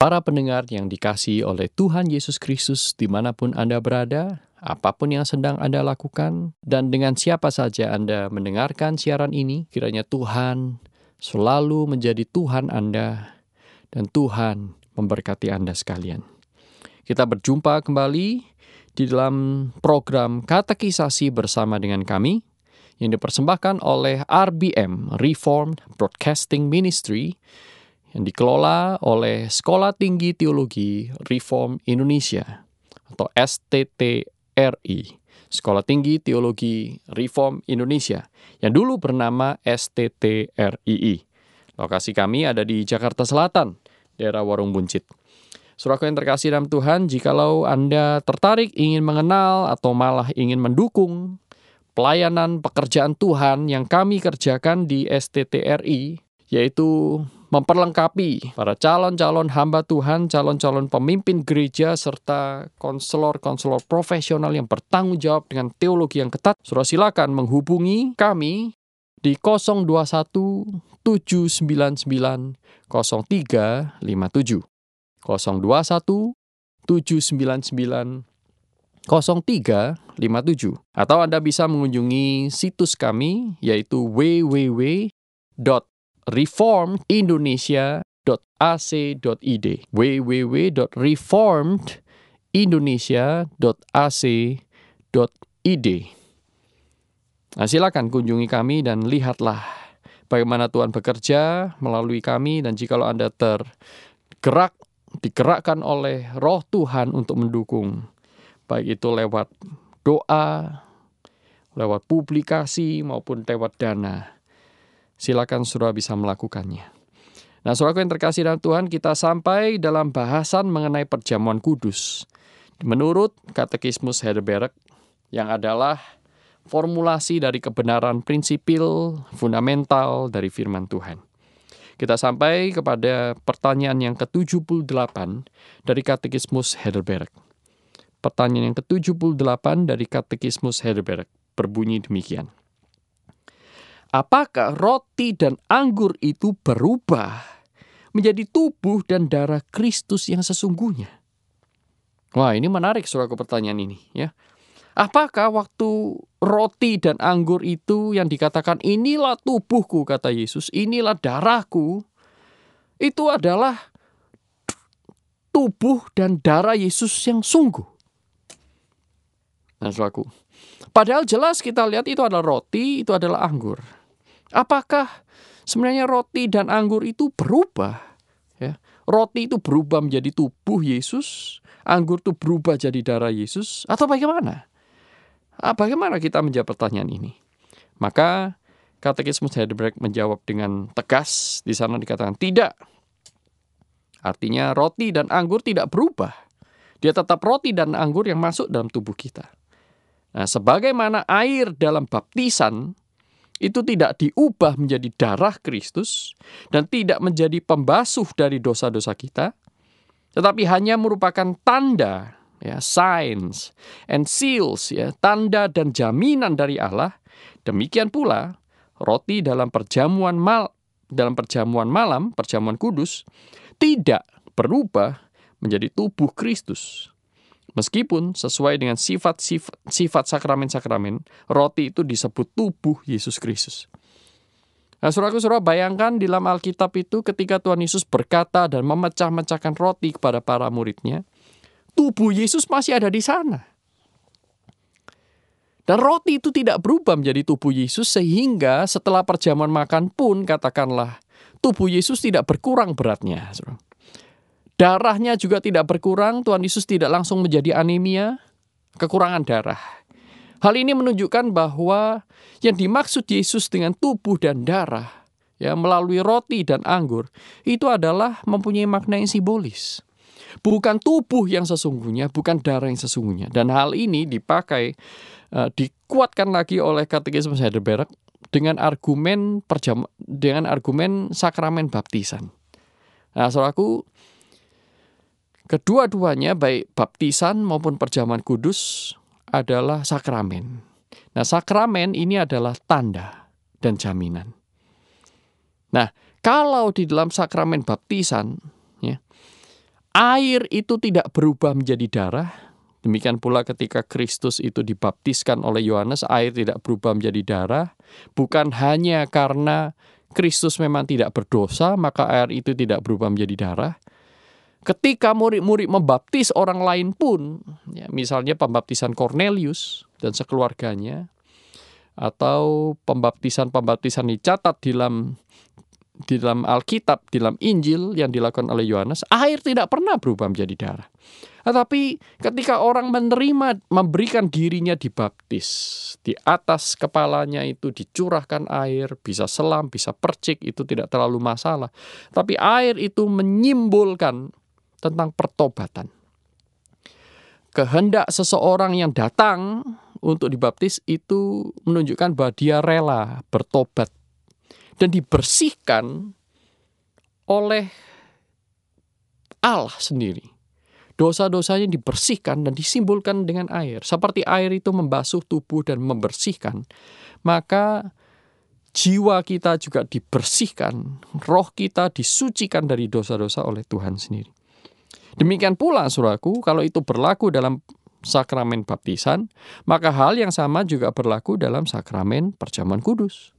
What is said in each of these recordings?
Para pendengar yang dikasihi oleh Tuhan Yesus Kristus dimanapun Anda berada, apapun yang sedang Anda lakukan, dan dengan siapa saja Anda mendengarkan siaran ini, kiranya Tuhan selalu menjadi Tuhan Anda, dan Tuhan memberkati Anda sekalian. Kita berjumpa kembali di dalam program Katekisasi bersama dengan kami, yang dipersembahkan oleh RBM, Reformed Broadcasting Ministry, yang dikelola oleh Sekolah Tinggi Teologi Reform Indonesia atau STTRI, Sekolah Tinggi Teologi Reform Indonesia, yang dulu bernama STTRII. Lokasi kami ada di Jakarta Selatan, daerah Warung Buncit. Saudaraku yang terkasih dalam Tuhan, jikalau Anda tertarik ingin mengenal atau malah ingin mendukung pelayanan pekerjaan Tuhan yang kami kerjakan di STTRI, yaitu memperlengkapi para calon-calon hamba Tuhan, calon-calon pemimpin gereja, serta konselor-konselor profesional yang bertanggung jawab dengan teologi yang ketat, saudara silakan menghubungi kami di 021 799 0357. 021 799 0357. Atau Anda bisa mengunjungi situs kami, yaitu www.reformedindonesia.ac.id, www.reformedindonesia.ac.id. Nah, silakan kunjungi kami dan lihatlah bagaimana Tuhan bekerja melalui kami, dan jikalau Anda digerakkan oleh Roh Tuhan untuk mendukung, baik itu lewat doa, lewat publikasi, maupun lewat dana, silakan saudara bisa melakukannya. Nah, saudara yang terkasih dalam Tuhan, kita sampai dalam bahasan mengenai perjamuan kudus. Menurut Katekismus Heidelberg, yang adalah formulasi dari kebenaran prinsipil fundamental dari firman Tuhan. Kita sampai kepada pertanyaan yang ke-78 dari Katekismus Heidelberg. Pertanyaan yang ke-78 dari Katekismus Heidelberg berbunyi demikian. Apakah roti dan anggur itu berubah menjadi tubuh dan darah Kristus yang sesungguhnya? Wah, ini menarik saudaraku pertanyaan ini, ya. Apakah waktu roti dan anggur itu yang dikatakan inilah tubuhku, kata Yesus, inilah darahku, itu adalah tubuh dan darah Yesus yang sungguh? Nah, saudaraku, padahal jelas kita lihat itu adalah roti, itu adalah anggur. Apakah sebenarnya roti dan anggur itu berubah? Ya, roti itu berubah menjadi tubuh Yesus, anggur itu berubah jadi darah Yesus, atau bagaimana? Bagaimana kita menjawab pertanyaan ini? Maka Katekismus Heidelberg menjawab dengan tegas. Di sana dikatakan tidak. Artinya roti dan anggur tidak berubah. Dia tetap roti dan anggur yang masuk dalam tubuh kita. Nah, sebagaimana air dalam baptisan itu tidak diubah menjadi darah Kristus dan tidak menjadi pembasuh dari dosa-dosa kita, tetapi hanya merupakan tanda, ya, signs and seals, ya, tanda dan jaminan dari Allah. Demikian pula roti dalam perjamuan malam, perjamuan kudus, tidak berubah menjadi tubuh Kristus. Meskipun sesuai dengan sifat sakramen-sakramen, roti itu disebut tubuh Yesus Kristus. Nah, saudara-saudara, bayangkan di dalam Alkitab itu ketika Tuhan Yesus berkata dan memecah-mecahkan roti kepada para muridnya, tubuh Yesus masih ada di sana. Dan roti itu tidak berubah menjadi tubuh Yesus, sehingga setelah perjamuan makan pun, katakanlah, tubuh Yesus tidak berkurang beratnya. Darahnya juga tidak berkurang, Tuhan Yesus tidak langsung menjadi anemia, kekurangan darah. Hal ini menunjukkan bahwa yang dimaksud Yesus dengan tubuh dan darah, ya, melalui roti dan anggur, itu adalah mempunyai makna yang simbolis. bukan tubuh yang sesungguhnya, bukan darah yang sesungguhnya. Dan hal ini dikuatkan lagi oleh Katekismus Heidelberg dengan argumen sakramen baptisan. Nah, saudaraku, kedua-duanya baik baptisan maupun perjamuan kudus adalah sakramen. Nah, sakramen ini adalah tanda dan jaminan. Nah, kalau di dalam sakramen baptisan, ya, air itu tidak berubah menjadi darah. Demikian pula ketika Kristus itu dibaptiskan oleh Yohanes, air tidak berubah menjadi darah. Bukan hanya karena Kristus memang tidak berdosa, maka air itu tidak berubah menjadi darah. Ketika murid-murid membaptis orang lain pun, ya, misalnya pembaptisan Cornelius dan sekeluarganya, atau pembaptisan dicatat di dalam Alkitab, di dalam Injil yang dilakukan oleh Yohanes, air tidak pernah berubah menjadi darah. Tetapi ketika orang memberikan dirinya dibaptis, di atas kepalanya itu dicurahkan air, bisa selam, bisa percik, itu tidak terlalu masalah. Tapi air itu menyimbolkan tentang pertobatan. Kehendak seseorang yang datang untuk dibaptis itu menunjukkan bahwa dia rela bertobat dan dibersihkan oleh Allah sendiri. Dosa-dosanya dibersihkan dan disimbolkan dengan air. Seperti air itu membasuh tubuh dan membersihkan, maka jiwa kita juga dibersihkan, roh kita disucikan dari dosa-dosa oleh Tuhan sendiri. Demikian pula, saudaraku, kalau itu berlaku dalam sakramen baptisan, maka hal yang sama juga berlaku dalam sakramen perjamuan kudus.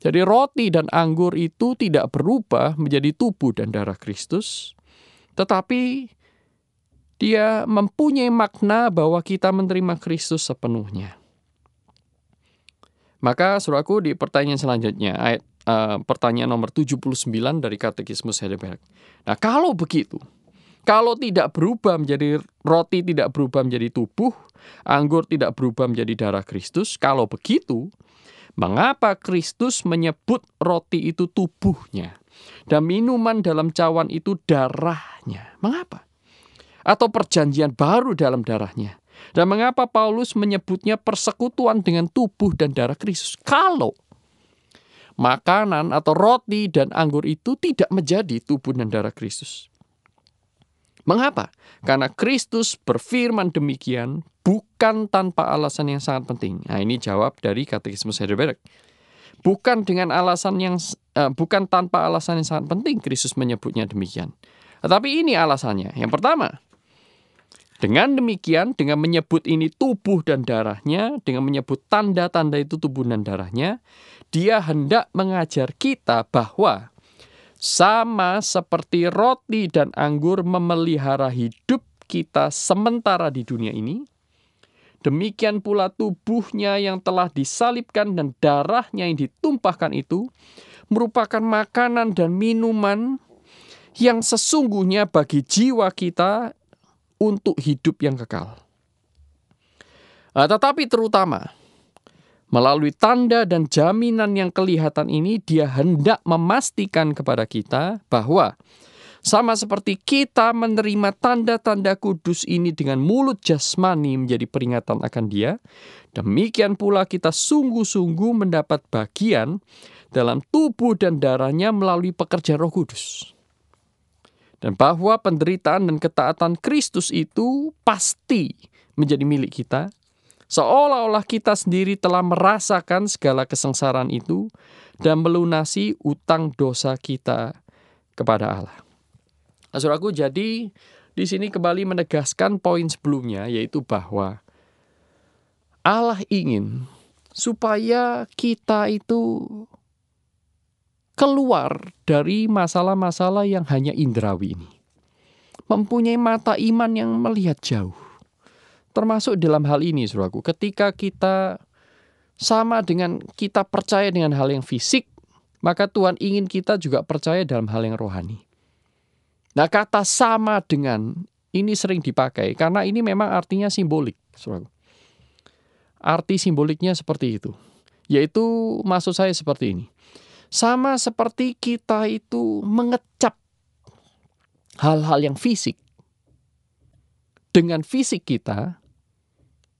Jadi roti dan anggur itu tidak berubah menjadi tubuh dan darah Kristus, tetapi dia mempunyai makna bahwa kita menerima Kristus sepenuhnya. Maka saudaraku, di pertanyaan selanjutnya, pertanyaan nomor 79 dari Katekismus Heidelberg. Nah, kalau begitu, kalau tidak berubah menjadi roti, tidak berubah menjadi tubuh, anggur tidak berubah menjadi darah Kristus, kalau begitu, mengapa Kristus menyebut roti itu tubuhnya dan minuman dalam cawan itu darahnya? Mengapa? Atau perjanjian baru dalam darahnya? Dan mengapa Paulus menyebutnya persekutuan dengan tubuh dan darah Kristus? Kalau makanan atau roti dan anggur itu tidak menjadi tubuh dan darah Kristus. Mengapa? Karena Kristus berfirman demikian bukan tanpa alasan yang sangat penting. Nah, ini jawab dari Katekismus Heidelberg. Bukan tanpa alasan yang sangat penting Kristus menyebutnya demikian. Tetapi ini alasannya. Yang pertama, dengan demikian, dengan menyebut ini tubuh dan darahnya, dengan menyebut tanda-tanda itu tubuh dan darahnya, dia hendak mengajar kita bahwa sama seperti roti dan anggur memelihara hidup kita sementara di dunia ini, demikian pula tubuhnya yang telah disalibkan dan darahnya yang ditumpahkan itu merupakan makanan dan minuman yang sesungguhnya bagi jiwa kita untuk hidup yang kekal. Tetapi terutama melalui tanda dan jaminan yang kelihatan ini, dia hendak memastikan kepada kita bahwa sama seperti kita menerima tanda-tanda kudus ini dengan mulut jasmani menjadi peringatan akan dia, demikian pula kita sungguh-sungguh mendapat bagian dalam tubuh dan darahnya melalui pekerjaan Roh Kudus. Dan bahwa penderitaan dan ketaatan Kristus itu pasti menjadi milik kita, seolah-olah kita sendiri telah merasakan segala kesengsaraan itu dan melunasi utang dosa kita kepada Allah. Nah, saudaraku, jadi di sini kembali menegaskan poin sebelumnya, yaitu bahwa Allah ingin supaya kita itu keluar dari masalah-masalah yang hanya indrawi ini. Mempunyai mata iman yang melihat jauh. Termasuk dalam hal ini, saudaraku, ketika kita sama dengan kita percaya dengan hal yang fisik, maka Tuhan ingin kita juga percaya dalam hal yang rohani. Nah, kata sama dengan ini sering dipakai karena ini memang artinya simbolik, saudaraku. Arti simboliknya seperti itu. Yaitu maksud saya seperti ini. Sama seperti kita itu mengecap hal-hal yang fisik dengan fisik kita,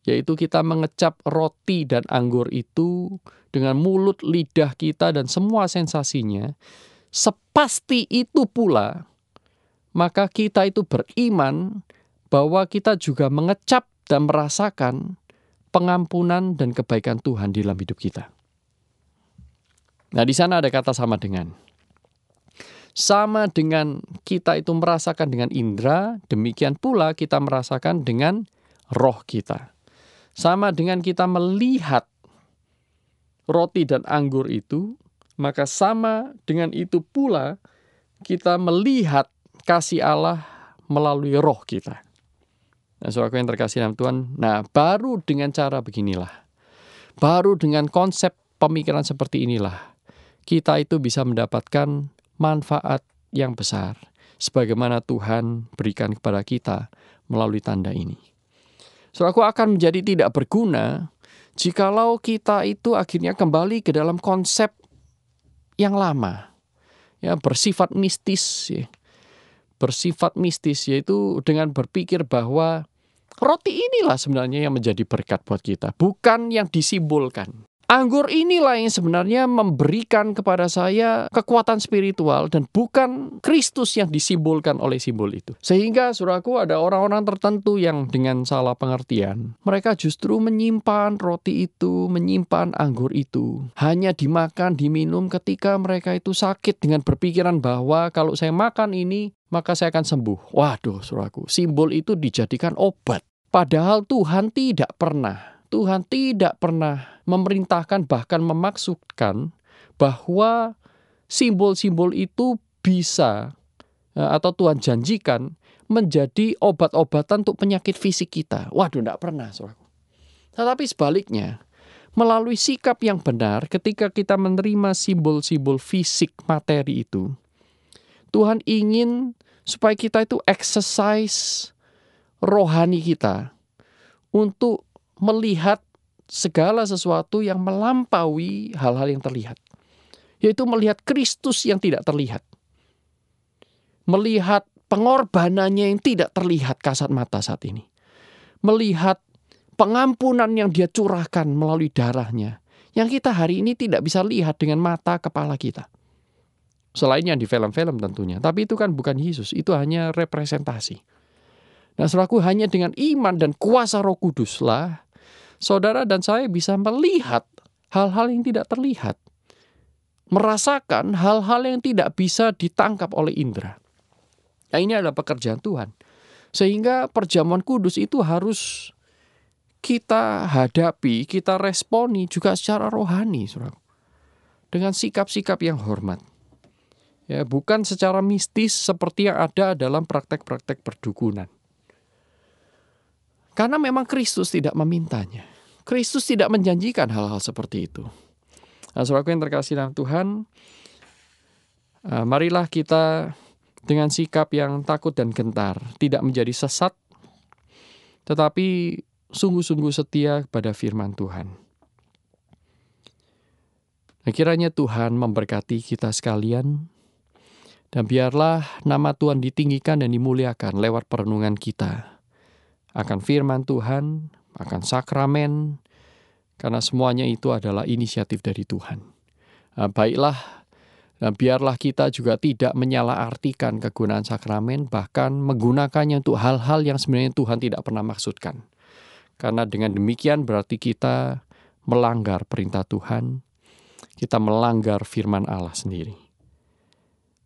yaitu kita mengecap roti dan anggur itu dengan mulut, lidah kita dan semua sensasinya, sepasti itu pula, maka kita itu beriman bahwa kita juga mengecap dan merasakan pengampunan dan kebaikan Tuhan di dalam hidup kita. Nah, di sana ada kata sama dengan. Sama dengan kita itu merasakan dengan indera, demikian pula kita merasakan dengan roh kita. Sama dengan kita melihat roti dan anggur itu, maka sama dengan itu pula kita melihat kasih Allah melalui roh kita. Nah, saudaraku yang terkasih dalam Tuhan, nah baru dengan cara beginilah, baru dengan konsep pemikiran seperti inilah, kita itu bisa mendapatkan manfaat yang besar sebagaimana Tuhan berikan kepada kita melalui tanda ini. Saudaraku, akan menjadi tidak berguna jikalau kita itu akhirnya kembali ke dalam konsep yang lama, ya, bersifat mistis, ya. Bersifat mistis, yaitu dengan berpikir bahwa roti inilah sebenarnya yang menjadi berkat buat kita, bukan yang disimbolkan. Anggur inilah yang sebenarnya memberikan kepada saya kekuatan spiritual dan bukan Kristus yang disimbolkan oleh simbol itu. Sehingga saudaraku, ada orang-orang tertentu yang dengan salah pengertian, mereka justru menyimpan roti itu, menyimpan anggur itu, hanya dimakan, diminum ketika mereka itu sakit dengan berpikiran bahwa kalau saya makan ini, maka saya akan sembuh. Waduh saudaraku, simbol itu dijadikan obat. Padahal Tuhan tidak pernah memerintahkan, bahkan memaksudkan bahwa simbol-simbol itu bisa atau Tuhan janjikan menjadi obat-obatan untuk penyakit fisik kita. Waduh, tidak pernah, saudaraku. Tetapi sebaliknya, melalui sikap yang benar ketika kita menerima simbol-simbol fisik materi itu, Tuhan ingin supaya kita itu exercise rohani kita untuk melihat segala sesuatu yang melampaui hal-hal yang terlihat. Yaitu melihat Kristus yang tidak terlihat. Melihat pengorbanannya yang tidak terlihat kasat mata saat ini. Melihat pengampunan yang Dia curahkan melalui darahnya. Yang kita hari ini tidak bisa lihat dengan mata kepala kita. Selain yang di film-film tentunya. Tapi itu kan bukan Yesus, itu hanya representasi. Nah, saudaraku, hanya dengan iman dan kuasa Roh Kuduslah saudara dan saya bisa melihat hal-hal yang tidak terlihat. Merasakan hal-hal yang tidak bisa ditangkap oleh indera. Nah, ini adalah pekerjaan Tuhan. Sehingga perjamuan kudus itu harus kita hadapi, kita responi juga secara rohani, saudara. Dengan sikap-sikap yang hormat. Ya, bukan secara mistis seperti yang ada dalam praktek-praktek perdukunan. Karena memang Kristus tidak memintanya. Kristus tidak menjanjikan hal-hal seperti itu. Nah, saudaraku yang terkasih dalam Tuhan, marilah kita dengan sikap yang takut dan gentar, tidak menjadi sesat, tetapi sungguh-sungguh setia kepada firman Tuhan. Nah, kiranya Tuhan memberkati kita sekalian, dan biarlah nama Tuhan ditinggikan dan dimuliakan lewat perenungan kita akan firman Tuhan, akan sakramen, karena semuanya itu adalah inisiatif dari Tuhan. Baiklah, biarlah kita juga tidak menyalahartikan kegunaan sakramen, bahkan menggunakannya untuk hal-hal yang sebenarnya Tuhan tidak pernah maksudkan. Karena dengan demikian berarti kita melanggar perintah Tuhan, kita melanggar firman Allah sendiri.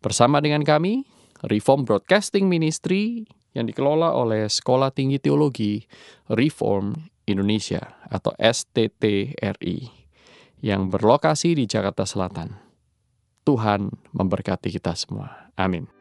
Bersama dengan kami, Reform Broadcasting Ministry, yang dikelola oleh Sekolah Tinggi Teologi Reform Indonesia atau STTRI yang berlokasi di Jakarta Selatan. Tuhan memberkati kita semua. Amin.